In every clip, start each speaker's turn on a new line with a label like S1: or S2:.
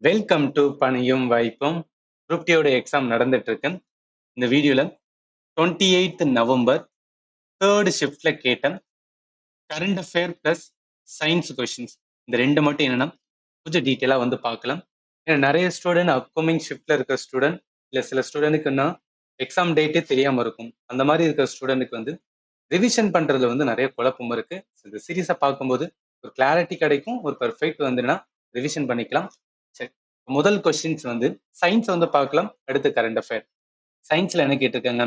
S1: Welcome to பணியும் வாய்ப்பும். Group டியோட exam நடந்துட்டு இருக்கு. இந்த வீடியோல 28th நவம்பர் தேர்ட் ஷிஃப்ட்ல கேட்ட current affair plus science questions இந்த ரெண்டு மட்டும் என்னன்னா கொஞ்சம் டீட்டெயிலா வந்து பார்க்கலாம். ஏன்னா நிறைய ஸ்டூடெண்ட் அப்கமிங் ஷிஃப்ட்ல இருக்க ஸ்டூடெண்ட் இல்ல சில ஸ்டூடெண்ட்டுக்குன்னா எக்ஸாம் டேட்டே தெரியாம இருக்கும். அந்த மாதிரி இருக்கிற ஸ்டூடெண்ட்டுக்கு வந்து ரிவிஷன் பண்றதுல வந்து நிறைய குழப்பம் இருக்கு. இந்த சீரீஸை பார்க்கும்போது ஒரு கிளாரிட்டி கிடைக்கும், ஒரு பெர்ஃபெக்ட் வந்துன்னா ரிவிஷன் பண்ணிக்கலாம். சரி, முதல் கொஸ்டின்ஸ் வந்து சயின்ஸ் வந்து பார்க்கலாம், அடுத்து கரண்ட் அஃபேர். சயின்ஸ்ல என்ன கேட்டிருக்காங்க,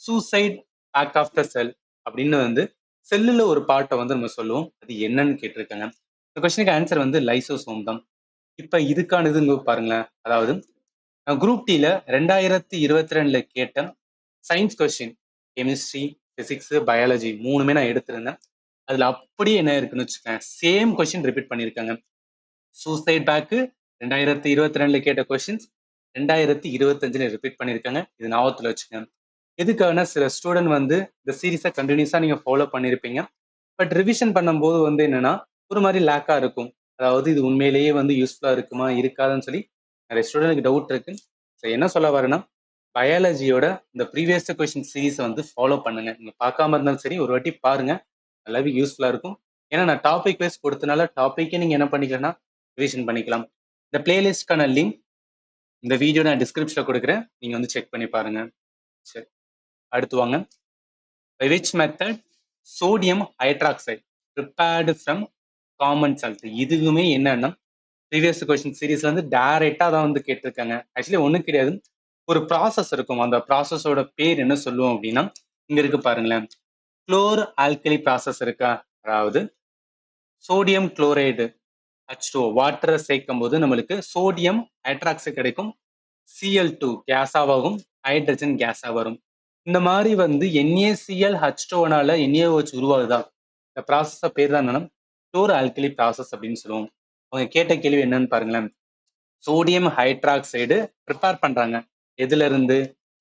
S1: சூசைட் ஆக்ட் ஆஃப் த செல் அப்படின்னு வந்து செல்லுல ஒரு பார்ட்டை வந்து நம்ம சொல்லுவோம், அது என்னன்னு கேட்டிருக்காங்க. இந்த கொஸ்டினுக்கு ஆன்சர் வந்து லைசோசோம் தான். இப்ப இதுக்கான இது பாருங்களேன், அதாவது குரூப் டில 2022 கேட்ட science question chemistry, physics, biology மூணுமே நான் எடுத்திருந்தேன். அதுல அப்படியே என்ன இருக்குன்னு வச்சுக்கேன், சேம் கொஸ்டின் ரிப்பீட் பண்ணியிருக்காங்க. சூசைட் பேக்கு 2022 கேட்ட கொஸ்டின்ஸ் 2025 ரிப்பீட் பண்ணியிருக்காங்க. இது ஞாபகத்துல வச்சுக்கோங்க. எதுக்கான சில ஸ்டூடெண்ட் வந்து இந்த சீரீஸை கண்டினியூஸா நீங்க ஃபாலோ பண்ணியிருப்பீங்க. பட் ரிவிஷன் பண்ணும்போது வந்து என்னன்னா ஒரு மாதிரி லேக்கா இருக்கும். அதாவது இது உண்மையிலேயே வந்து யூஸ்ஃபுல்லா இருக்குமா இருக்காதுன்னு சொல்லி நிறைய ஸ்டூடெண்ட்க்கு டவுட் இருக்கு. ஸோ என்ன சொல்ல வரேன்னா, பயாலஜியோட இந்த ப்ரீவியஸ் கொஸ்டின் சீரீஸை வந்து ஃபாலோ பண்ணுங்க. நீங்க பார்க்காம இருந்தாலும் சரி, ஒரு வாட்டி பாருங்க, நல்லாவே யூஸ்ஃபுல்லா இருக்கும். ஏன்னா நான் டாபிக் வைஸ் கொடுத்தனால டாப்பிக்கே நீங்க என்ன பண்ணிக்கலாம்னா ரிவிஷன் பண்ணிக்கலாம். இந்த பிளேலிஸ்ட்கான லிங்க் இந்த வீடியோ நான் டிஸ்கிரிப்ஷன்ல கொடுக்குறேன், நீங்க வந்து செக் பண்ணி பாருங்க. சரி, அடுத்து வாங்க. By which method sodium hydroxide prepared from common salt? இதுவுமே என்னன்னா ப்ரீவியஸ் கொஸ்டின் சீரீஸ்ல வந்து டைரக்டா தான் வந்து கேட்டிருக்காங்க. ஆக்சுவலி ஒன்றும் கிடையாது, ஒரு ப்ராசஸ் இருக்கும். அந்த ப்ராசஸோட பேர் என்ன சொல்லுவோம் அப்படின்னா, இங்க இருக்கு பாருங்களேன், குளோர் ஆல்கலி ப்ராசஸ் இருக்கா, அதாவது சோடியம் குளோரைடு H2O வாட்டரை சேர்க்கும் போது நம்மளுக்கு சோடியம் ஹைட்ராக்சைடு கிடைக்கும், Cl2 கேஸாவாகும், ஹைட்ரஜன் கேஸா வரும். இந்த மாதிரி வந்து NaCl H2O NaOH உருவாகுதா, இந்த ப்ராசஸ் பேர் தான் என்னன்னா குளோர் ஆல்கலி ப்ராசஸ் அப்படின்னு சொல்லுவோம். அவங்க கேட்ட கேள்வி என்னன்னு பாருங்களேன், சோடியம் ஹைட்ராக்சைடு ப்ரிப்பேர் பண்றாங்க எதுல இருந்து,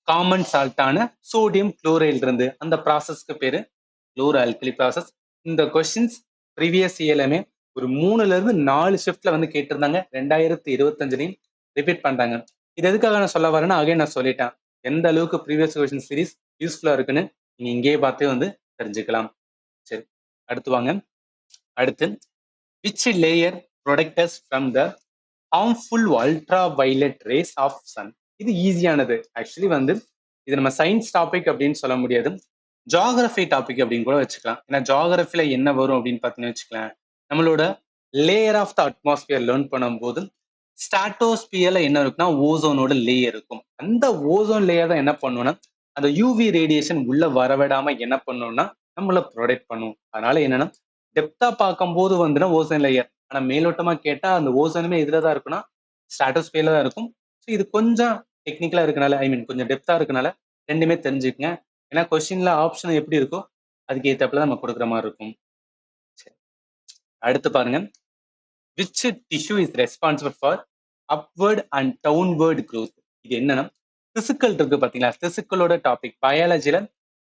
S1: காமன் சால்ட்டான சோடியம் குளோரைட்ல இருந்து. அந்த ப்ராசஸ்க்கு பேரு குளோர் ஆல்கலி ப்ராசஸ். இந்த கொஸ்டின்ஸ் ப்ரீவியஸ் இயர்லமே ஒரு 3ல இருந்து 4 ஷிஃப்ட்ல வந்து கேட்டிருந்தாங்க. 2025 ரிப்பீட் பண்றாங்க. இது எதுக்காக நான் சொல்ல வரேன்னா, அகைன் நான் சொல்லிட்டேன், எந்த அளவுக்கு ப்ரீவியஸ் கொஸ்டின் சீரிஸ் யூஸ்ஃபுல்லா இருக்குன்னு நீங்க இங்கேயே பார்த்தே வந்து தெரிஞ்சுக்கலாம். சரி, அடுத்து வாங்க. அடுத்து which layer protect us from the harmful ultraviolet rays of sun? இது ஈஸியானது. ஆக்சுவலி வந்து இது நம்ம சயின்ஸ் டாபிக் அப்படின்னு சொல்ல முடியாது, ஜியாகிரபி டாபிக் அப்படின்னு கூட வச்சுக்கலாம். ஏன்னா ஜியாகிரபில என்ன வரும் அப்படின்னு பார்த்தீங்கன்னு வச்சுக்கலாம், நம்மளோட layer of the atmosphere learn பண்ணும்போது ஸ்டாட்டோஸ்பியர்ல என்ன இருக்குன்னா ஓசோனோட லேயர் இருக்கும். அந்த ஓசோன் லேயர் தான் என்ன பண்ணும்னா அந்த யூவி ரேடியேஷன் உள்ள வரவிடாம என்ன பண்ணும்னா நம்மள ப்ரொடெக்ட் பண்ணும். அதனால என்னன்னா டெப்தா பார்க்கும்போது வந்துன்னா ஓசோன் லேயர், ஆனா மேலோட்டமா கேட்டா அந்த ஓசோனுமே இதுல தான் இருக்குன்னா ஸ்டாட்டோஸ்பியர்ல தான் இருக்கும். ஸோ இது கொஞ்சம் டெக்னிக்கலா இருக்கனால, ஐ மீன் கொஞ்சம் டெப்தா இருக்கனால ரெண்டுமே தெரிஞ்சுக்கங்க. ஏன்னா கொஸ்டின்ல ஆப்ஷன் எப்படி இருக்கோ அதுக்கு ஏற்றப்பல நம்ம கொடுக்குற மாதிரி இருக்கும். சரி, அடுத்து பாருங்க, which tissue is responsible for upward and downward growth? இது என்னன்னா திசுக்கள் இருக்கு பாத்தீங்களா, திசுக்களோட டாபிக் பயாலஜில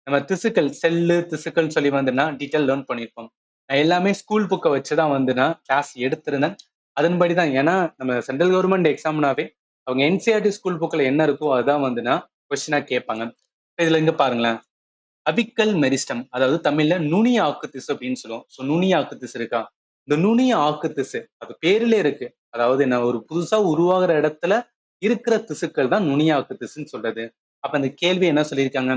S1: நம்ம திசுக்கள் செல்லு திசுக்கள் சொல்லி வந்துன்னா டீட்டெயில் லேர்ன் பண்ணியிருப்போம். நான் எல்லாமே ஸ்கூல் புக்கை வச்சுதான் வந்து நான் கிளாஸ் எடுத்திருந்தேன். அதன்படிதான், ஏன்னா நம்ம சென்ட்ரல் கவர்மெண்ட் எக்ஸாம்னாவே அவங்க என்சிஆர்டி ஸ்கூல் புக்கில் என்ன இருக்கோ அதுதான் வந்துன்னா கொஸ்டினா கேட்பாங்க. இதுல இங்க பாருங்களேன், அபிக்கல் மெரிஸ்டம், அதாவது தமிழ்ல நுனி ஆக்கு திசு அப்படின்னு சொல்லுவோம். ஸோ நுனி ஆக்கு திசு இருக்கா, இந்த நுனி ஆக்கு திசு அது பேர்ல இருக்கு. அதாவது என்ன, ஒரு புதுசா உருவாகிற இடத்துல இருக்கிற திசுக்கள் தான் நுனி ஆக்கு திசுன்னு சொல்றது. அப்ப இந்த கேள்வி என்ன சொல்லியிருக்காங்க,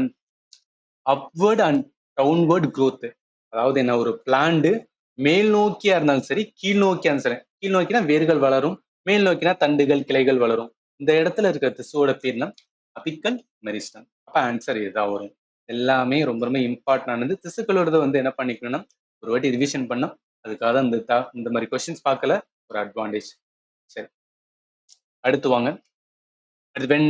S1: அப்வர்ட் அண்ட் டவுன்வர்ட் growth, அதாவது என்ன, ஒரு பிளான்ட் மேல் நோக்கியா இருந்தாலும் சரி கீழ் நோக்கியா இருந்தாலும் சரி, கீழ் நோக்கினா வேர்கள் வளரும், மேல் நோக்கினா தண்டுகள் கிளைகள் வளரும். இந்த இடத்துல இருக்கிற திசுவோட பேர்னா அபிக்கல் மெரிஸ்டம். அப்ப ஆன்சர் இதுதான் வரும். எல்லாமே ரொம்ப ரொம்ப இம்பார்ட்டன் ஆனது. திசுக்களோட வந்து என்ன பண்ணிக்கணும்னா ஒரு வாட்டி ரிவிஷன் பண்ணா அதுக்காக தான் இந்த மாதிரி கொஸ்டின்ஸ் பார்க்கல ஒரு அட்வான்டேஜ். சரி, அடுத்து வாங்க. அடுத்து when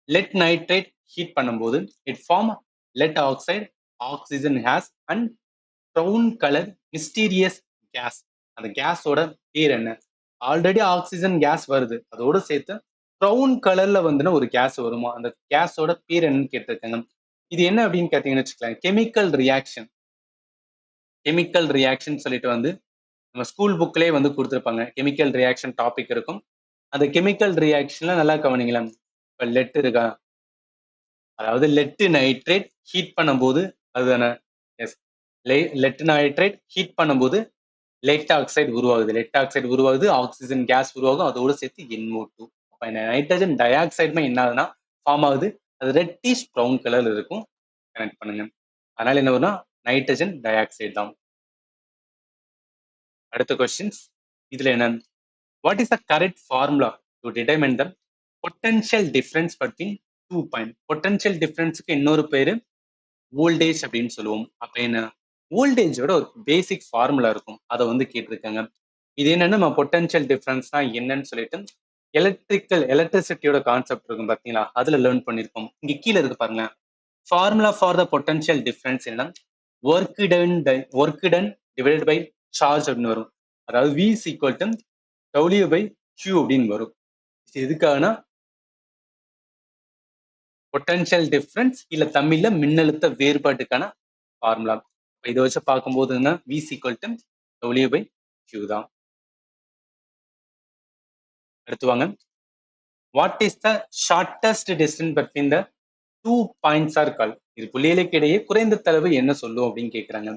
S1: lead nitrate ஹீட் பண்ணும்போது it form lead oxide, oxygen has and brown color mysterious gas. அந்த கேஸோட பேர் என்ன? ஆல்ரெடி ஆக்சிஜன் கேஸ் வருது, அதோட சேர்த்து ப்ரௌன் கலர்ல வந்துன்னா ஒரு கேஸ் வருமா, அந்த கேஸோட பேர் என்னன்னு கேட்டிருக்காங்க. இது என்ன அப்படின்னு கேட்டீங்கன்னு வச்சுக்கலாம், கெமிக்கல் ரியாக்ஷன். கெமிக்கல் ரியாக்ஷன் சொல்லிட்டு வந்து நம்ம ஸ்கூல் புக்லேயே வந்து கொடுத்துருப்பாங்க. கெமிக்கல் ரியாக்ஷன் டாபிக் இருக்கும். அந்த கெமிக்கல் ரியாக்ஷன்ல நல்லா கவனிங்களேன். இப்ப லெட் இருக்கா, அதாவது லெட் நைட்ரேட் ஹீட் பண்ணும்போது அதுதானே, எஸ், லெட் நைட்ரேட் ஹீட் பண்ணும்போது லெட் ஆக்சைடு உருவாகுது. லெட் ஆக்சைடு உருவாகுது, ஆக்சிஜன் கேஸ் உருவாகும், அதோட சேர்த்து NO2. அப்ப நைட்ரஜன் டை ஆக்சைடுமே என்ன ஆகுதுன்னா ஃபார்ம் ஆகுது. அது ரெட்டிஷ் ப்ரௌன் கலர்ல இருக்கும். கனெக்ட் பண்ணுங்க. அதனால என்ன வரும்னா நைட்ரஜன் டை ஆக்சைடு தான். அடுத்த கொஸ்டின்ஸ் இதுல என்ன, what is the correct formula to determine the potential difference between two point? Potential டிஃபரன்ஸுக்கு இன்னொரு பேரு வோல்டேஜ் அப்படின்னு சொல்லுவோம். அப்ப என்ன, வோல்டேஜோட ஒரு பேசிக் ஃபார்முலா இருக்கும், அதை வந்து கேட்டிருக்காங்க. இது என்னன்னா நம்ம பொட்டன்ஷியல் டிஃபரன்ஸ்னா என்னன்னு சொல்லிட்டு எலக்ட்ரிசிட்டியோட கான்செப்ட் இருக்கும் பாத்தீங்களா, அதுல லேர்ன் பண்ணிருக்கோம். இங்க கீழே இருக்கு பாருங்க, formula for the potential difference என்ன, work done divided by charge அப்படின்னு வரும். அதாவது V is equal to W by Q அப்படின்னு வரும். இது எதுக்காகனா பொட்டன்ஷியல் டிஃபரன்ஸ் இல்ல தமிழ்ல மின்னழுத்த வேறுபாட்டுக்கான ஃபார்முலா. இதை வச்சு பார்க்கும்போதுன்னா V is equal to W by Q தான். அடுத்து வாங்க, what is the shortest distance between the two points are call? இது புள்ளிகளுக்கு இடையே குறைந்த தொலைவு என்ன சொல்லும் அப்படின்னு கேட்குறாங்க.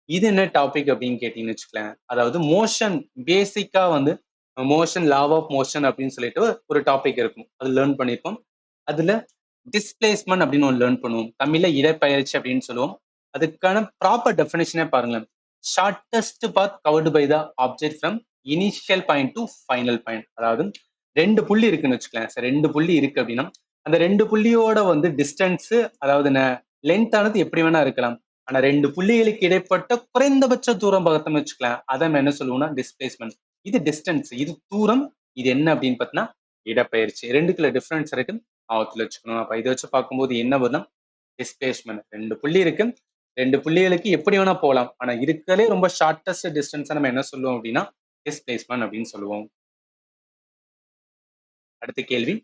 S1: இது என்ன டாபிக் அப்படின்னு கேட்டீங்கன்னு வச்சுக்கலாம், அதாவது மோஷன், பேசிக்கா வந்து மோஷன், லா ஆஃப் மோஷன் அப்படின்னு சொல்லிட்டு ஒரு டாபிக் இருக்கும், அது லேர்ன் பண்ணியிருப்போம். அதுல டிஸ்பிளேஸ்மெண்ட் அப்படின்னு ஒன்று லேர்ன் பண்ணுவோம், தமிழ்ல இடப்பெயர்ச்சி அப்படின்னு சொல்லுவோம். அதுக்கான ப்ராப்பர் டெஃபினேஷனே பாருங்க, shortest path covered by the object from initial point to final point. அதாவது ரெண்டு புள்ளி இருக்குன்னு வச்சுக்கலாம் சார், ரெண்டு புள்ளி இருக்கு அப்படின்னா அந்த ரெண்டு புள்ளியோட வந்து டிஸ்டன்ஸ், அதாவது லென்த் ஆனது எப்படி வேணா இருக்கலாம், ஆனா ரெண்டு புள்ளிகளுக்கு இடைப்பட்ட குறைந்தபட்ச தூரம் பார்த்தோம்னு வச்சுக்கலாம், அதை நம்ம என்ன சொல்லுவோம்னா டிஸ்பிளேஸ்மெண்ட். இது டிஸ்டன்ஸ், இது தூரம், இது என்ன அப்படின்னு பார்த்தீங்கன்னா இடப்பெயர்ச்சி. ரெண்டுக்குள்ள டிஃபரன்ஸ் இருக்கு, ஆவத்துல வச்சுக்கணும். அப்ப இதை வச்சு பார்க்கும்போது என்ன வரும், டிஸ்பிளேஸ்மெண்ட். ரெண்டு புள்ளி இருக்கு, ரெண்டு புள்ளிகளுக்கு எப்படி வேணா போகலாம், ஆனா இருக்கிறதே ரொம்ப ஷார்டஸ்ட் டிஸ்டன்ஸா நம்ம என்ன சொல்லுவோம் அப்படின்னா டிஸ்பிளேஸ்மெண்ட் அப்படின்னு சொல்லுவோம். அடுத்த கேள்வி,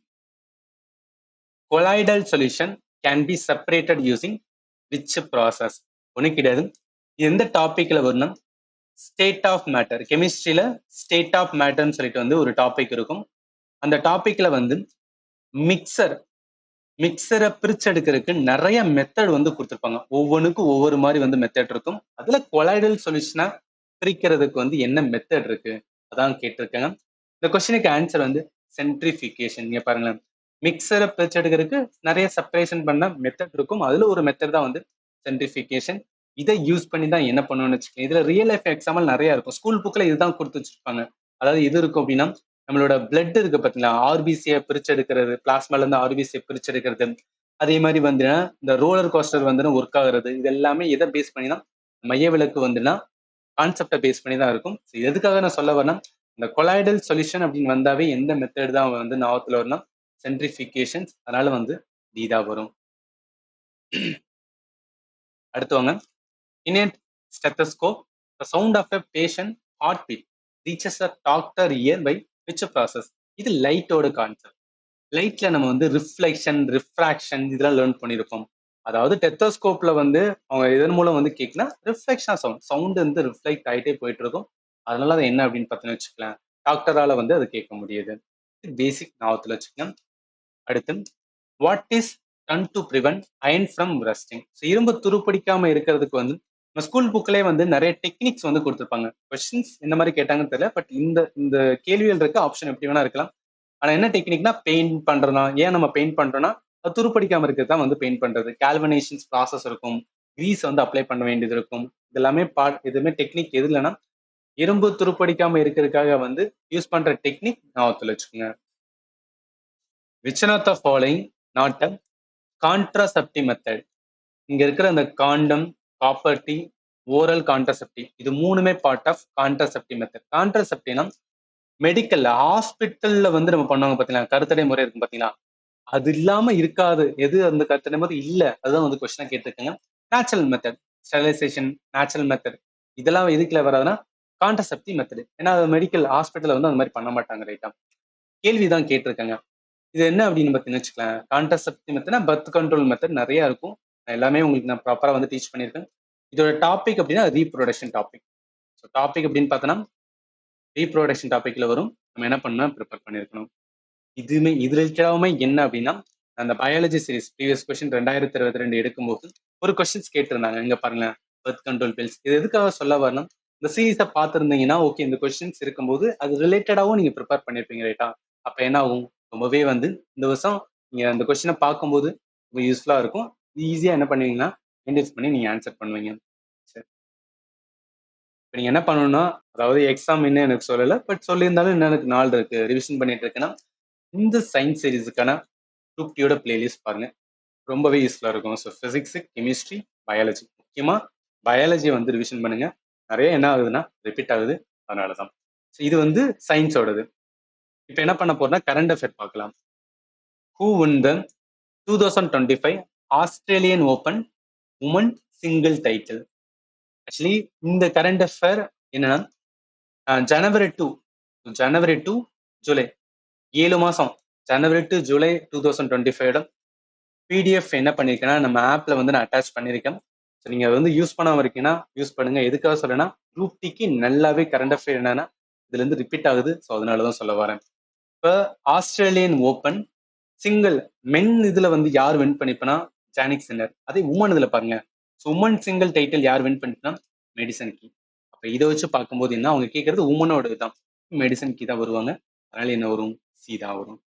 S1: colloidal solution can be separated using which process? ஒண்ணு கிடையாது, எந்த டாபிக்ல வரணும், ஸ்டேட் ஆஃப் மேட்டர். கெமிஸ்ட்ரியில ஸ்டேட் ஆஃப் மேட்டர்னு சொல்லிட்டு வந்து ஒரு டாபிக் இருக்கும். அந்த டாபிக்ல வந்து மிக்சரை பிரிச்செடுக்கிறதுக்கு நிறைய மெத்தட் வந்து கொடுத்துருப்பாங்க, ஒவ்வொன்றுக்கும் ஒவ்வொரு மாதிரி வந்து மெத்தட் இருக்கும். அதுல கொலாய்டல் சொல்யூஷனை பிரிக்கிறதுக்கு வந்து என்ன மெத்தட் இருக்கு அதான் கேட்டிருக்காங்க. இந்த கொஸ்டினுக்கு ஆன்சர் வந்து சென்ட்ரிஃபிகேஷன். நீங்க பாருங்களேன், மிக்சரை பிரிச்செடுக்கிறதுக்கு நிறைய செப்பரேஷன் பண்ண மெத்தட் இருக்கும், அதுல ஒரு மெத்தட் தான் வந்து சென்ட்ரிஃபிகேஷன். இதை யூஸ் பண்ணி தான் என்ன பண்ணுவோம்னு வச்சுக்கோங்க. இதுல ரியல் லைஃப் எக்ஸாம்பிள் நிறைய இருக்கும், ஸ்கூல் புக்ல இதுதான் கொடுத்து வச்சிருப்பாங்க. அதாவது இது இருக்கும் அப்படின்னா நம்மளோட பிளட் இருக்கு பார்த்தீங்களா, ஆர்பிசியை பிரிச்செடுக்கிறது, பிளாஸ்மால இருந்து ஆர்பிசியை பிரிச்செடுக்கிறது, அதே மாதிரி வந்துன்னா இந்த ரோலர் கோஸ்டர் வந்து ஒர்க் ஆகுறது, இது எல்லாமே எதை பேஸ் பண்ணி தான், மைய விளக்கு வந்துன்னா கான்செப்டை பேஸ் பண்ணி தான் இருக்கும். எதுக்காக நான் சொல்ல வரேன்னா, இந்த கொலாய்டல் சொல்யூஷன் அப்படின்னு வந்தாவே எந்த மெத்தட் தான் வந்து ஞாபகத்துல வரணும், சென்ட்ரிஃபிகேஷன்ஸ். அதனால வந்து இதா வரும். அடுத்து வாங்க, in a stethoscope the sound of a patient heartbeat reaches a doctor ear by which process? இது லைட்டோட கான்செப்ட். லைட்ல நம்ம வந்து ரிஃப்ளெக்ஷன், ரிஃப்ராக்ஷன் இதெல்லாம் லேர்ன் பண்ணியிருப்போம். அதாவது டெத்தோஸ்கோப்ல வந்து அவங்க இதன் மூலம் வந்து கேட்கனா ரிஃப்ளெக்ஷன் சவுண்ட் வந்து ரிஃப்ளெக்ட் ஆகிட்டே போயிட்டு இருக்கும். அதனால அது என்ன அப்படின்னு பார்த்தீங்கன்னு வச்சுக்கலாம், டாக்டரால வந்து அது கேட்க முடியுது. பேசிக் ஞாபகத்துல வச்சுக்கலாம். அடுத்து, what is done to prevent iron from rusting? இரும்பு துருப்பிடிக்காம இருக்கிறதுக்கு வந்து நம்ம ஸ்கூல் புக்லேயே வந்து நிறைய டெக்னிக்ஸ் வந்து கொடுத்துருப்பாங்க. கொஸ்டின்ஸ் இந்த மாதிரி கேட்டாங்கன்னு தெரியல, பட் இந்த இந்த கேள்விகள் இருக்க ஆப்ஷன் எப்படி வேணா இருக்கலாம். ஆனா என்ன டெக்னிக்னா பெயிண்ட் பண்றதா. ஏன் நம்ம பெயிண்ட் பண்றோம்னா அது துருப்பிடிக்காம இருக்கிறது தான் வந்து பெயிண்ட் பண்றது. கால்வனேஷன்ஸ் ப்ராசஸ் இருக்கும், கிரீஸ் வந்து அப்ளை பண்ண வேண்டியது இருக்கும். இதெல்லாமே எதுவுமே டெக்னிக் எது இல்லைன்னா இரும்பு துருப்பிடிக்காம இருக்கிறதுக்காக வந்து யூஸ் பண்ற டெக்னிக் ஞாபகத்துல வச்சுக்கோங்க. which one of the following not a contraceptive method? இங்க இருக்கிற அந்த காண்டம், காப்பர்டி, ஓரல் கான்ட்ரசெப்டிவ், இது மூணுமே பார்ட் ஆஃப் கான்ட்ரசெப்டிவ் மெத்தட். கான்ட்ரசெப்டிவ்னா மெடிக்கல்ல ஹாஸ்பிட்டல்ல வந்து நம்ம பண்ணுவாங்க பாத்தீங்களா, கருத்தடை முறை இருக்கும் பாத்தீங்களா, அது இல்லாம இருக்காது எது, அந்த கருத்தடை முறை இல்ல, அதுதான் வந்து கொஸ்டினா கேட்டிருக்காங்க. Natural method, sterilization, natural method, இதெல்லாம் எதுக்குல வராதுன்னா கான்ட்ரசெப்டிவ் மெத்தட். ஏன்னா மெடிக்கல் ஹாஸ்பிட்டல்ல வந்து அந்த மாதிரி பண்ண மாட்டாங்க. ரைட்டா, கேள்விதான் கேட்டிருக்காங்க. இது என்ன அப்படின்னு பார்த்தீங்கன்னு வச்சுக்கலாம், கான்ட்ரசெப்டிவ் மெத்தட்னா பர்த் கண்ட்ரோல் மெத்தட் நிறைய இருக்கும். எல்லாமே உங்களுக்கு நான் ப்ராப்பராக வந்து டீச் பண்ணியிருக்கேன். இதோட டாபிக் அப்படின்னா ரீப்ரொடக்ஷன் டாபிக். ஸோ டாபிக் அப்படின்னு பார்த்தோன்னா ரீப்ரொடக்ஷன் டாபிக்ல வரும். நம்ம என்ன பண்ணணும், ப்ரிப்பேர் பண்ணியிருக்கணும். இதுல ரிலேட்டடாவுமே என்ன அப்படின்னா, அந்த பயாலஜி சீரிஸ் ப்ரீவியஸ் கொஸ்டின் 2022 எடுக்கும்போது ஒரு கொஸ்டின்ஸ் கேட்டிருந்தாங்க. இங்க பாருங்க, பர்த் கண்ட்ரோல் பில்ஸ். இது எதுக்காக சொல்ல வரணும், இந்த சீரீஸை பார்த்துருந்தீங்கன்னா ஓகே, இந்த கொஸ்டின்ஸ் இருக்கும்போது அது ரிலேட்டடாவும் நீங்க ப்ரிப்பேர் பண்ணிருப்பீங்க ரைட்டா. அப்ப என்ன ஆகும், ரொம்பவே இந்த வருஷம் நீங்க அந்த கொஸ்டினை பார்க்கும்போது ரொம்ப யூஸ்ஃபுல்லா இருக்கும். ஈஸியா என்ன பண்ணுவீங்கன்னா ஐடென்டிஃபை பண்ணி நீங்க ஆன்சர் பண்ணுவீங்க. சரி, இப்போ நீங்க என்ன பண்ணணும்னா, அதாவது எக்ஸாம் இன்னும் எனக்கு சொல்லலை, பட் சொல்லியிருந்தாலும் இன்னும் எனக்கு நாள் இருக்கு, ரிவிஷன் பண்ணிட்டு இருக்கேன்னா இந்த சயின்ஸ் சீரீஸுக்கான குரூப் டியோட பிளேலிஸ்ட் பாருங்க, ரொம்பவே யூஸ்ஃபுல்லா இருக்கும். ஸோ பிசிக்ஸ், கெமிஸ்ட்ரி, பயாலஜி, முக்கியமா பயாலஜி ரிவிஷன் பண்ணுங்க. நிறைய என்ன ஆகுதுன்னா ரிப்பீட் ஆகுது, அதனாலதான். ஸோ இது சயின்ஸோடது. இப்போ என்ன பண்ண போறோம்னா கரண்ட் அஃபேர் பார்க்கலாம். Who won the 2025 Australian open women single title? Actually இந்த கரண்ட் அஃபேர் என்னன்னா, ஜனவரி டு ஜூலை 7 மாசம், ஜனவரி டு ஜூலை 2025 பிடிஎஃப் என்ன பண்ணிருக்கேன்னா நம்ம ஆப்ல நான் அட்டாச் பண்ணிருக்கேன். ஸோ நீங்க யூஸ் பண்ணாம இருக்கீங்கன்னா யூஸ் பண்ணுங்க. எதுக்காக சொல்றேன்னா, குரூப் டிக்கு நல்லாவே கரண்ட் அஃபேர் என்னன்னா இதுல ரிப்பீட் ஆகுது. ஸோ அதனாலதான் சொல்ல வரேன். இப்போ ஆஸ்திரேலியன் ஓபன் சிங்கிள் மென் இதுல யார் வின் பண்ணிப்பனா, ஜானிக் சின்னர். அதே உமன் இதுல பாருங்க, ஸோ உமன் சிங்கிள் டைட்டில் யார் வின் பண்ணிப்பா, மெடிசன் கீ. அப்ப இதை வச்சு பார்க்கும்போது என்ன, அவங்க கேட்கறது உமனோட தான், மெடிசன் கீ தான் வருவாங்க. அதனால என்ன வரும், சி தான் வரும்.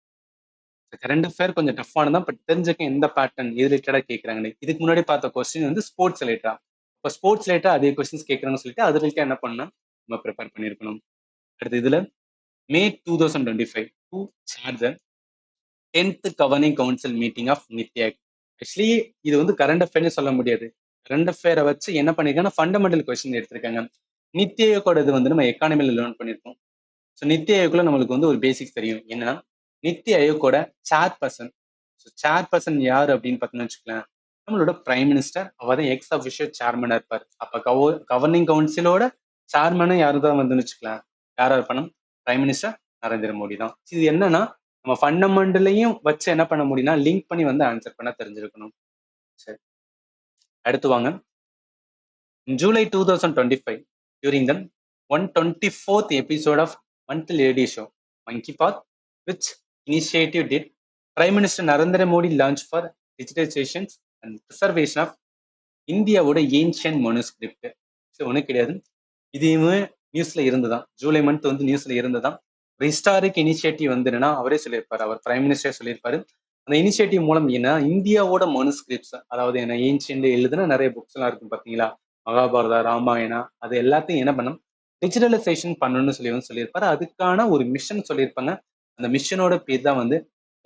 S1: கரண்ட் அஃபேர் கொஞ்சம் டஃப்பானதான், பட் தெரிஞ்சுக்க எந்த பேட்டர்ன் இது ரிலேட்டடா கேட்கறாங்க. இதுக்கு முன்னாடி பார்த்த கொஸ்டின் ஸ்போர்ட்ஸ் ரிலேட்டடா. இப்போ ஸ்போர்ட்ஸ் ரிலேட்டடா அதே கொஸ்டின்ஸ் கேட்கறாங்கன்னு சொல்லிட்டு அது ரிலேட்டா என்ன பண்ணா நம்ம ப்ரிப்பேர் பண்ணிருக்கணும். அடுத்து இதுல May 2025 who chaired 10th governing council meeting of NITI Aayog. Actually இது கரண்ட் அஃபேர்னு சொல்ல முடியாது. கரண்ட் அஃபேரை வச்சு என்ன பண்ணிருக்காங்கன்னா ஃபண்டமெண்டல் கொஸ்டின் எடுத்திருக்காங்க. நித்தி ஆயோக்கோட இது நம்ம எக்கானமில லேர்ன் பண்ணிருக்கோம். ஸோ நித்தி ஆயோக்ல நம்மளுக்கு ஒரு பேசிக்ஸ் தெரியும். என்னன்னா, நித்தி ஆயோக்கோட சேர்பர்சன் யாரு அப்படின்னு பார்த்தீங்கன்னு வச்சுக்கலாம், நம்மளோட பிரைம் மினிஸ்டர். அவர் தான் எக்ஸ் அஃபிஷியல் சேர்மனா இருப்பார். அப்ப கவர்னிங் கவுன்சிலோட சேர்மனும் யாரு தான் வச்சுக்கலாம், யாரா இருப்பானா, பிரைம் மினிஸ்டர் நரேந்திர மோடி தான். இது என்னன்னா, நம்ம ஃபண்டமெண்டலையும் வச்சு என்ன பண்ண முடியும்னா லிங்க் பண்ணி ஆன்சர் பண்ண தெரிஞ்சிருக்கணும். சரி, அடுத்து வாங்க. July 2025 during the 124th episode of monthly radio show Monkey Path, which initiative did Prime Minister Narendra Modi launch for digitization and preservation of இந்தியாவோட ஏன்ஷியன் மனுஸ்கிரிப்ட்? ஒன்றும் கிடையாது, இதுவுமே நியூஸ்ல இருந்துதான். ஜூலை மந்த் நியூஸ்ல இருந்துதான். ஹிஸ்டாரிக் இனிஷியேட்டிவ் என்னன்னா அவரே சொல்லியிருப்பாரு, அவர் பிரைம் மினிஸ்டர் சொல்லியிருப்பாரு. அந்த இனிஷியேட்டிவ் மூலம் என்ன, இந்தியாவோட மனுஸ்கிரிப்ட்ஸ், அதாவது என்ன ஏன்ஷியன்ட் எழுதுன நிறைய புக்ஸ் எல்லாம் இருக்கும் பாத்தீங்களா, மகாபாரதா, ராமாயணா, அது எல்லாத்தையும் என்ன பண்ணும், டிஜிட்டலைசேஷன் பண்ணணும்னு சொல்லியிருப்பாரு. அதுக்கான ஒரு மிஷன் சொல்லியிருப்பாங்க. அந்த மிஷனோட பேர் தான்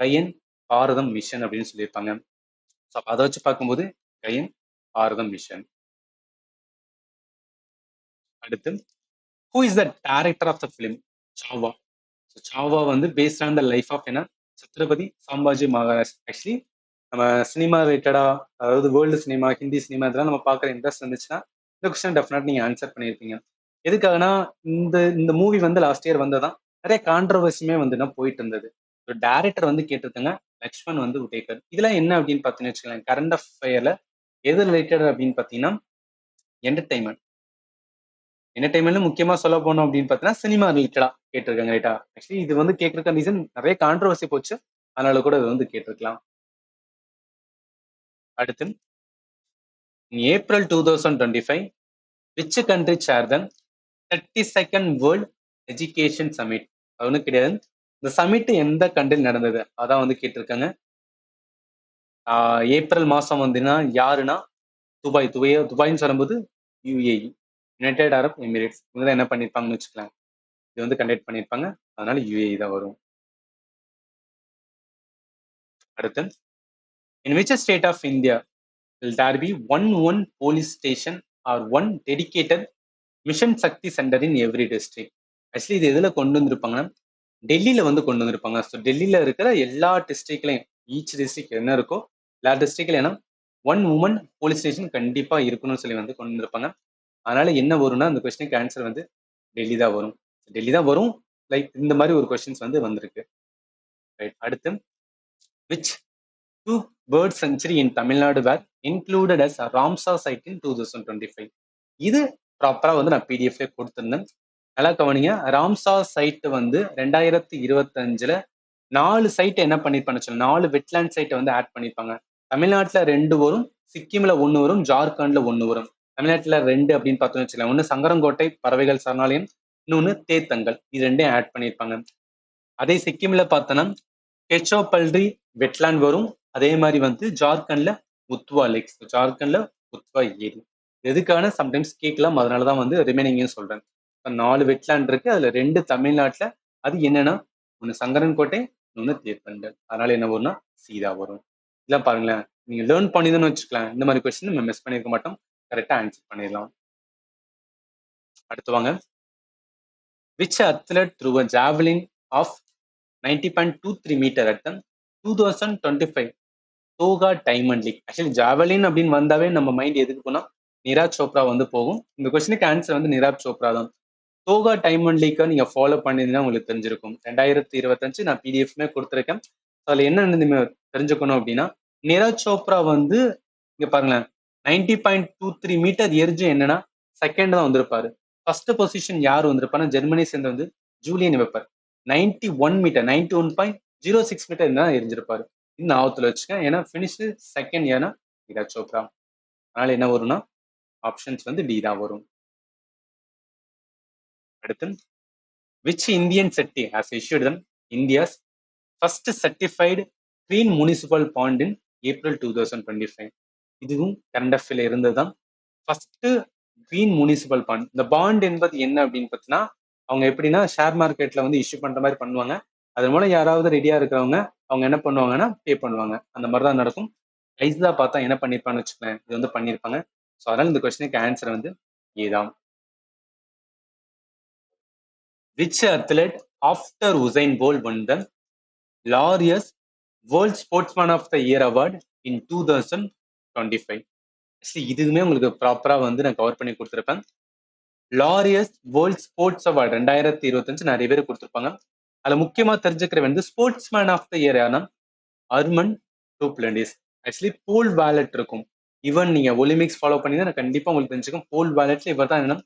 S1: கயன் பாரதம் மிஷன் அப்படின்னு சொல்லியிருப்பாங்க. ஸோ அதை வச்சு பார்க்கும்போது கயன் பாரதம் மிஷன். அடுத்து, who is the director of the film Chhaava? Chhaava based on the life of என்ன, சத்ரபதி சாம்பாஜி மகாராஜ். ஆக்சுவலி நம்ம சினிமா ரிலேட்டடா, அதாவது வேர்ல்டு சினிமா, ஹிந்தி சினிமா இதெல்லாம் நம்ம பார்க்குற இன்ட்ரெஸ்ட் இருந்துச்சுன்னா இந்த கொஸ்டின் டெஃபினட் நீங்க ஆன்சர் பண்ணியிருப்பீங்க. எதுக்காகனா, இந்த இந்த மூவி லாஸ்ட் இயர் வந்ததான் நிறைய கான்ட்ரவர்சியுமே போயிட்டு இருந்தது. டேரக்டர் கேட்டிருக்காங்க லக்ஷ்மண் உடேகர். இதெல்லாம் என்ன அப்படின்னு பார்த்தீங்கன்னு வச்சுக்கலாம், கரண்ட் அஃபேர்ல எது ரிலேட்டட் அப்படின்னு பார்த்தீங்கன்னா என்டர்டைன்மெண்ட். என்டர்டைன்மெண்ட் முக்கியமா சொல்ல போனோம் அப்படின்னு பார்த்தீங்கன்னா சினிமா ரிலேட்டடா கேட்டிருக்காங்க ரைட்டா. ஆக்சுவலி இது கேட்கறதுக்கு ரீசன் நிறைய கான்ட்ரவர்சி போச்சு, அதனால கூட இது கேட்டிருக்கலாம். அடுத்து, April 2025 which country chaired the 32nd world education summit? அது ஒன்றும் கிடையாது, இந்த சமிட் எந்த கண்ட்ரியில் நடந்தது அதான் கேட்டிருக்காங்க. ஏப்ரல் மாசம் யாருன்னா துபாய். துபாய்னு சொல்லும்போது யுஏஇ, யுனைடெட் அரப் எமிரேட்ஸ். இவங்க தான் என்ன பண்ணிருப்பாங்கன்னு வச்சுக்கலாம், இது கண்டக்ட் பண்ணிருப்பாங்க. அதனால யுஏஇ தான் வரும். அடுத்து, in which state of India will there be one police station or one dedicated mission Shakti center in every district? Actually இது எதுல கொண்டு வந்திருப்பாங்கன்னா டெல்லியில கொண்டு வந்திருப்பாங்க. ஸோ டெல்லியில இருக்கிற எல்லா டிஸ்ட்ரிக்ட்லையும், ஈச் டிஸ்ட்ரிக்ட் என்ன இருக்கோ எல்லா டிஸ்ட்ரிக்ட்ல ஏன்னா ஒன் உமன் போலீஸ் ஸ்டேஷன் கண்டிப்பா இருக்கணும்னு சொல்லி கொண்டு வந்திருப்பாங்க. அதனால என்ன வரும்னா அந்த கொஸ்டினுக்கு ஆன்சர் டெல்லி தான் வரும். டெல்லி தான் வரும். லைக் இந்த மாதிரி ஒரு கொஸ்டின்ஸ் வந்திருக்கு. ரைட், அடுத்து, which 2 bird sanctuary in Tamil Nadu were included as Ramsar site in 2025? இது ப்ராப்பரா நான் பிடிஎஃப்ல கொடுத்திருந்தேன். நல்லா கவனிங்க. ராம்சார் சைட் வந்து 2025ல 4 சைட் என்ன பண்ணிருப்பாங்க, 4 வெட்லேண்ட் சைட்டை வந்து ஆட் பண்ணிருப்பாங்க. தமிழ்நாட்டுல 2 வரும், சிக்கிம்ல 1 வரும், ஜார்க்கண்ட்ல 1 வரும். தமிழ்நாட்டுல 2 அப்படின்னு பார்த்தோம்னு வச்சுக்கலாம். ஒண்ணு சங்கரங்கோட்டை பறவைகள் சரணாலயம், இன்னொன்னு தேத்தங்கல். இது 2யும் ஆட் பண்ணிருப்பாங்க. அதே சிக்கிம்ல பார்த்தோன்னா கெச்சோபல்ரி வெட்லேண்ட் வரும். அதே மாதிரி வந்து ஜார்க்கண்ட்ல உத்வா லேக்ஸ், ஜார்க்கண்ட்ல உத்வா ஏரி. எதுக்கான சம்டைம்ஸ் கேட்கலாம், அதனாலதான் வந்து ரிமைனிங்னு சொல்றேன். 4 வெட்லேண்ட் இருக்கு, அதுல 2 தமிழ்நாட்டுல. அது என்னன்னா, ஒண்ணு சங்கரன்கோட்டை, இன்னொன்னு தேர்தண்டல். அதனால என்ன வரும்னா சீதா வரும். இதெல்லாம் பாருங்களேன், நீங்க லேர்ன் பண்ணிதுன்னு வச்சுக்கலாம். இந்த மாதிரி கொஸ்டின் நம்ம மிஸ் பண்ணிருக்க மாட்டோம், கரெக்டா ஆன்சர் பண்ணிடலாம். அடுத்து வாங்க. Which athlete threw a javelin of 90.23 meter at the 2025 Doha diamond league. Actually javelin அப்படின்னு வந்தாவே நம்ம மைண்ட் எதுக்கு போனா நிராஜ் சோப்ரா வந்து போகும். இந்த கொஸ்டினுக்கு ஆன்சர் வந்து நிராஜ் சோப்ரா தான். தோகா டைமண்ட் லீக்கை நீங்க ஃபாலோ பண்ணிருந்தீங்கன்னா உங்களுக்கு தெரிஞ்சிருக்கும். 2025 நான் பிடிஎஃப்மே கொடுத்துருக்கேன். அதுல என்ன நீங்க தெரிஞ்சுக்கணும் அப்படின்னா, நிராஜ் சோப்ரா வந்து இங்க பாருங்களேன், 90.23 மீட்டர் எரிஞ்சு என்னன்னா செகண்ட் தான் வந்திருப்பாரு. ஃபர்ஸ்ட் பொசிஷன் யார் வந்திருப்பாருன்னா ஜெர்மனி சேர்ந்து வந்து ஜூலியன் வெப்பர் 91 மீட்டர் 91.06 மீட்டர் தான் எரிஞ்சிருப்பாரு. இந்த ஆபத்துல வச்சுக்கேன். ஏன்னா பினிஷ் செகண்ட் ஏன்னா நிராஜ் சோப்ரா. அதனால என்ன வரும்னா ஆப்ஷன்ஸ் வந்து டி தான் வரும். அடுத்து, which Indian city has issued them India's first certified green municipal bond in April 2025. இதுவும் கரண்ட் அஃபேர்ல இருந்ததுதான். First green municipal bond. இந்த பாண்ட் என்பது என்ன அப்படின்னு பார்த்தீங்கன்னா, அவங்க எப்படின்னா ஷேர் மார்க்கெட்ல வந்து இஷ்யூ பண்ற மாதிரி பண்ணுவாங்க. அது மூலம் யாராவது ரெடியா இருக்கிறவங்க அவங்க என்ன பண்ணுவாங்கன்னா பே பண்ணுவாங்க. அந்த மாதிரி தான் நடக்கும். ஐஸ்தா பார்த்தா என்ன பண்ணிருப்பான்னு வச்சுக்கோங்க, இது வந்து பண்ணிருப்பாங்க. ஸோ அதனால இந்த கொஸ்டினுக்கு ஆன்சர் வந்து ஏதான். Which athlete after Usain Bolt won the Laureus World Sportsman of the Year Award in 2025? இதுவுமே உங்களுக்கு ப்ராப்பரா வந்து நான் கவர் பண்ணி கொடுத்துருப்பேன். லாரியஸ் வேர்ல்ட் ஸ்போர்ட்ஸ் அவார்டு 2025 நிறைய பேர் கொடுத்துருப்பாங்க. அதுல முக்கியமா தெரிஞ்சுக்கிற வந்து ஸ்போர்ட்ஸ்மேன் ஆஃப் த இயர் யாருன்னா அர்மன் டூப்ளண்டிஸ். ஆக்சுவலி போல் வேலட் இருக்கும். ஈவன் நீங்க ஒலிம்பிக்ஸ் ஃபாலோ பண்ணி தான் கண்டிப்பா உங்களுக்கு தெரிஞ்சுக்கும். போல் வேலட்ல இவர் தான் என்ன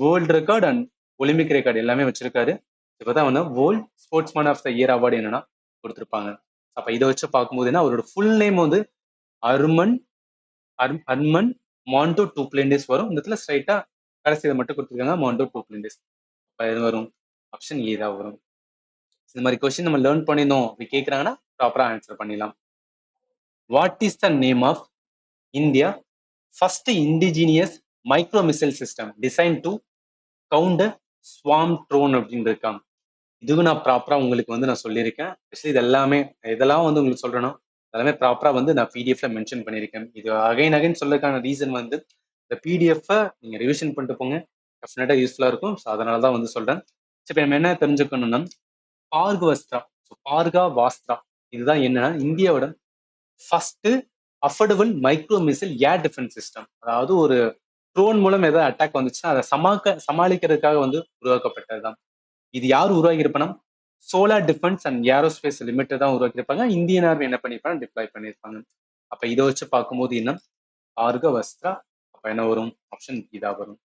S1: world record and olympic record எல்லாமே வச்சிருக்காரு. இப்பதான் வந்து world sportsman of the year award என்னன்னா கொடுத்துருப்பாங்க. அப்ப இதை வச்சு பார்க்கும்போது என்ன அவரோட ஃபுல் நேம் வந்து அர்மன் மாண்டோ டூப்ளண்டிஸ் வரும். இந்த இடத்துல ஸ்ட்ரைட்டா கடைசி இதை மட்டும் கொடுத்துருக்காங்க மாண்டோ டூப்ளண்டிஸ். அப்ப இது வரும் ஆப்ஷன் ஏ தான் வரும். இந்த மாதிரி கொஸ்டின் நம்ம லேர்ன் பண்ணியிருந்தோம் அப்படி கேட்குறாங்கன்னா ப்ராப்பரா ஆன்சர் பண்ணிடலாம். What is the name of India first indigenous micro missile system design to counter swarm drone அப்படின்னு இருக்காங்க. இதுவும் நான் ப்ராப்பரா உங்களுக்கு வந்து நான் சொல்லியிருக்கேன். இது எல்லாமே இதெல்லாம் வந்து உங்களுக்கு சொல்றேன்னா எல்லாமே ப்ராப்பரா வந்து நான் பிடிஎஃப்ல மென்ஷன் பண்ணியிருக்கேன். இது அகைன் சொல்றதுக்கான ரீசன் வந்து இந்த பிடிஎஃப் நீங்க ரிவிஷன் பண்ணிட்டு போங்க, டெஃபினட்டா யூஸ்ஃபுல்லா இருக்கும். ஸோ அதனால தான் வந்து சொல்றேன். சரி, நம்ம என்ன தெரிஞ்சுக்கணும்னா பார்கவாஸ்திரா, பார்கா வாஸ்திரா இதுதான் என்னன்னா இந்தியாவோட first affordable micro missile air defence system. அதாவது ஒரு ட்ரோன் மூலம் ஏதாவது அட்டாக் வந்துச்சுன்னா அதை சமாளிக்கிறதுக்காக வந்து உருவாக்கப்பட்டதுதான். இது யார் உருவாக்கியிருப்பானா Solar Defence and Aerospace Limited தான் உருவாக்கியிருப்பாங்க. இந்தியன் ஆர்மி என்ன பண்ணிருப்பாங்க டிப்ளாய் பண்ணியிருப்பாங்க. அப்ப இதை வச்சு பார்க்கும்போது என்ன பார்கவாஸ்திரா. அப்ப என்ன வரும் ஆப்ஷன் பி தான் வரும்.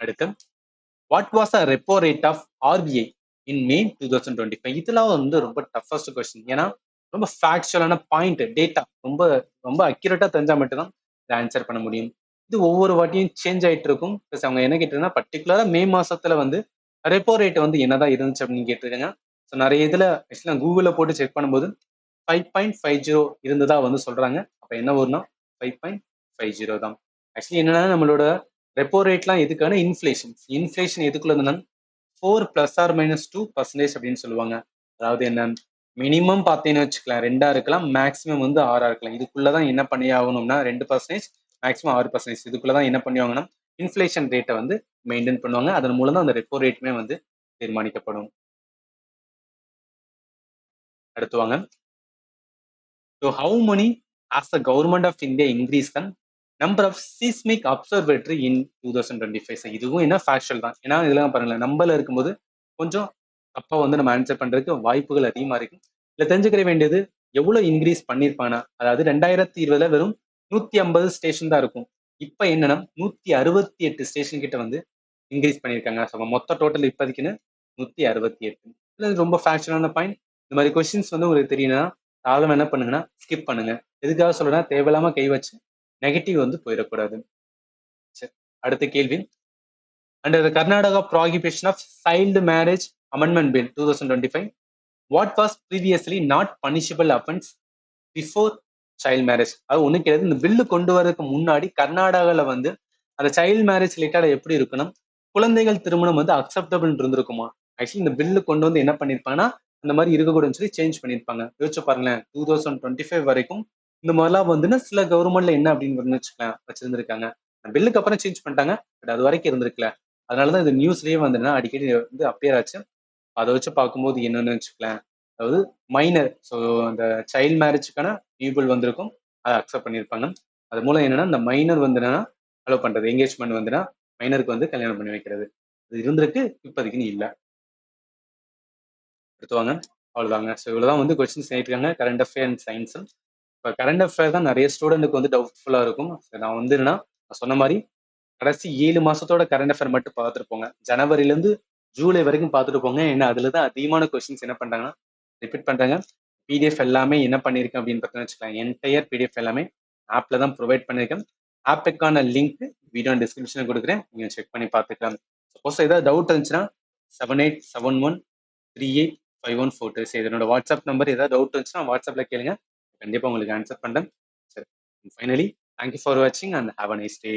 S1: அடுத்து, what was a repo rate of RBI in May 2025? இதெல்லாம் வந்து ரொம்ப டஃபஸ்ட் கொஸ்டின். ஏன்னா ரொம்ப ஃபேக்சுவலான பாயிண்ட் டேட்டா ரொம்ப ரொம்ப அக்யூரேட்டா தெரிஞ்சா மட்டும்தான் இதை ஆன்சர் பண்ண முடியும். இது ஒவ்வொரு வாட்டியும் சேஞ்ச் ஆயிட்டு இருக்கும். ப்ளஸ் அவங்க என்ன கேட்டிருந்தா பர்டிகுலரா மே மாசத்துல வந்து ரெப்போ ரேட் வந்து என்னதான் இருந்துச்சு அப்படின்னு கேட்டிருக்காங்க. ஸோ நிறைய இதுல ஆக்சுவலா கூகுளில் போட்டு செக் பண்ணும்போது 5.50 இருந்ததா வந்து சொல்றாங்க. அப்ப என்ன வரும்னா 5.50 தான். ஆக்சுவலி என்னன்னா நம்மளோட ரெப்போ ரேட்லாம் எதுக்கான இன்ஃபிளேஷன் எதுக்குள்ள இருந்தா 4 ± 2% அப்படின்னு சொல்லுவாங்க. அதாவது என்ன மினிமம் பார்த்தீங்கன்னு வச்சுக்கலாம் 2ஆ இருக்கலாம், மேக்ஸிமம் வந்து 6ஆ இருக்கலாம். இதுக்குள்ளதான் என்ன பண்ணி ஆகணும்னா 2%, மேக்ஸிமம் 6%. இதுக்குள்ளதான் என்ன பண்ணுவாங்கன்னா இன்ஃபிளேஷன் ரேட்டை வந்து மெயின்டைன் பண்ணுவாங்க. அதன் மூலம் தான் அந்த ரெப்போ ரேட்டுமே வந்து தீர்மானிக்கப்படும். அடுத்து வாங்க. So how many has the government of India increased the number of seismic observatory in 2025? இதுவும் என்ன ஃபேக்சுவல் தான். ஏன்னா இதெல்லாம் பாருங்களேன் நம்பர்ல இருக்கும்போது கொஞ்சம் தப்பா வந்து நம்ம ஆன்சர் பண்றதுக்கு வாய்ப்புகள் அதிகமா இருக்கு. இதுல தெரிஞ்சுக்கிற வேண்டியது எவ்வளவு இன்க்ரீஸ் பண்ணிருப்பானா, அதாவது 2020 வெறும் 150 ஸ்டேஷன் தான் இருக்கும். இப்ப என்னன்னா 168 ஸ்டேஷன் கிட்ட வந்து இன்க்ரீஸ் பண்ணியிருக்காங்க. ஸோ மொத்த டோட்டல் இப்போதைக்குன்னு 168. இது ரொம்ப ஃபேக்ஷனான பாயிண்ட். இந்த மாதிரி கொஸ்டின்ஸ் வந்து உங்களுக்கு தெரியணும்னா தாராளமா என்ன பண்ணுங்கன்னா ஸ்கிப் பண்ணுங்க. எதுக்காக சொல்றேன்னா தேவையில்லாம கை வச்சு நெகட்டிவ் வந்து போயிடக்கூடாது. சரி, அடுத்த கேள்வி. Under the Karnataka Prohibition of Child Marriage Amendment Bill 2025, what was previously not punishable offense before child marriage? அது ஒண்ணு கிடையாது. இந்த பில்லு கொண்டு வரதுக்கு முன்னாடி கர்நாடகால வந்து அந்த சைல்ட் மேரேஜ் ரிலேட்டடா எப்படி இருக்கணும், குழந்தைகள் திருமணம் வந்து அக்செப்டபிள் இருந்திருக்குமா? ஆக்சுவலி இந்த பில்லு கொண்டு வந்து என்ன பண்ணிருப்பாங்கன்னா அந்த மாதிரி இருக்கக்கூடாதுன்னு சொல்லி சேஞ்ச் பண்ணிருப்பாங்க. யோசிச்சு பாருங்களேன், 2025 வரைக்கும் இந்த மாதிரிலாம் வந்துன்னா சில கவர்மெண்ட்ல என்ன அப்படின்னு வச்சுக்கலாம் வச்சிருந்திருக்காங்க. பில்லுக்கு அப்புறம் சேஞ்ச் பண்ணிட்டாங்க, பட் அது வரைக்கும் இருந்திருக்கல. அதனாலதான் இது நியூஸ்லயே வந்துன்னா அடிக்கடி வந்து அப்பியர் ஆச்சு. அதை வச்சு பார்க்கும்போது என்னன்னு வச்சுக்கலாம், அதாவது மைனர், ஸோ அந்த சைல்ட் மேரேஜுக்கான பீப்புள் வந்திருக்கும், அதை அக்செப்ட் பண்ணியிருப்பாங்க. அது மூலம் என்னன்னா இந்த மைனர் வந்து என்னன்னா அலோவ் பண்றது, என்கேஜ்மெண்ட் வந்துன்னா மைனருக்கு வந்து கல்யாணம் பண்ணி வைக்கிறது, அது இருந்திருக்கு, இப்போதைக்குன்னு இல்லை. எடுத்துவாங்க, அவ்வளோதாங்க. ஸோ இவ்வளோதான் வந்து கொஸ்டின்ஸ் கேட்டிருக்காங்க கரண்ட் அஃபேர் அண்ட் சயின்ஸ். இப்போ கரண்ட் அஃபேர் தான் நிறைய ஸ்டூடெண்ட்டுக்கு வந்து டவுட்ஃபுல்லாக இருக்கும். நான் வந்து என்னன்னா நான் சொன்ன மாதிரி கடைசி 7 மாசத்தோட கரண்ட் அஃபேர் மட்டும் பார்த்துட்டு போங்க. ஜனவரில இருந்து ஜூலை வரைக்கும் பார்த்துட்டு போங்க. ஏன்னா அதுல தான் அதிகமான கொஸ்டின்ஸ் என்ன பண்றாங்கன்னா ரிப்பீட் பண்றாங்க. பிடிஎஃப் எல்லாமே என்ன பண்ணிருக்கேன் அப்படின்னு பார்த்தீங்கன்னு வச்சுக்கலாம், என்டையர் பிடிஎஃப் எல்லாமே ஆப்ல தான் ப்ரொவைட் பண்ணியிருக்கேன். ஆப்புக்கான லிங்க் வீடியோ டிஸ்கிரிப்ஷன் கொடுக்குறேன், நீங்க செக் பண்ணி பார்த்துக்கலாம். சப்போஸ் ஏதாவது டவுட் இருந்துச்சுன்னா 7871385142 இதனோட வாட்ஸ்அப் நம்பர். ஏதாவது டவுட் இருந்துச்சுன்னா வாட்ஸ்அப்ல கேளுங்க, கண்டிப்பா உங்களுக்கு ஆன்சர் பண்றேன். சரி, ஃபைனலி தேங்க்யூ ஃபார் வாட்சிங் and have a nice day.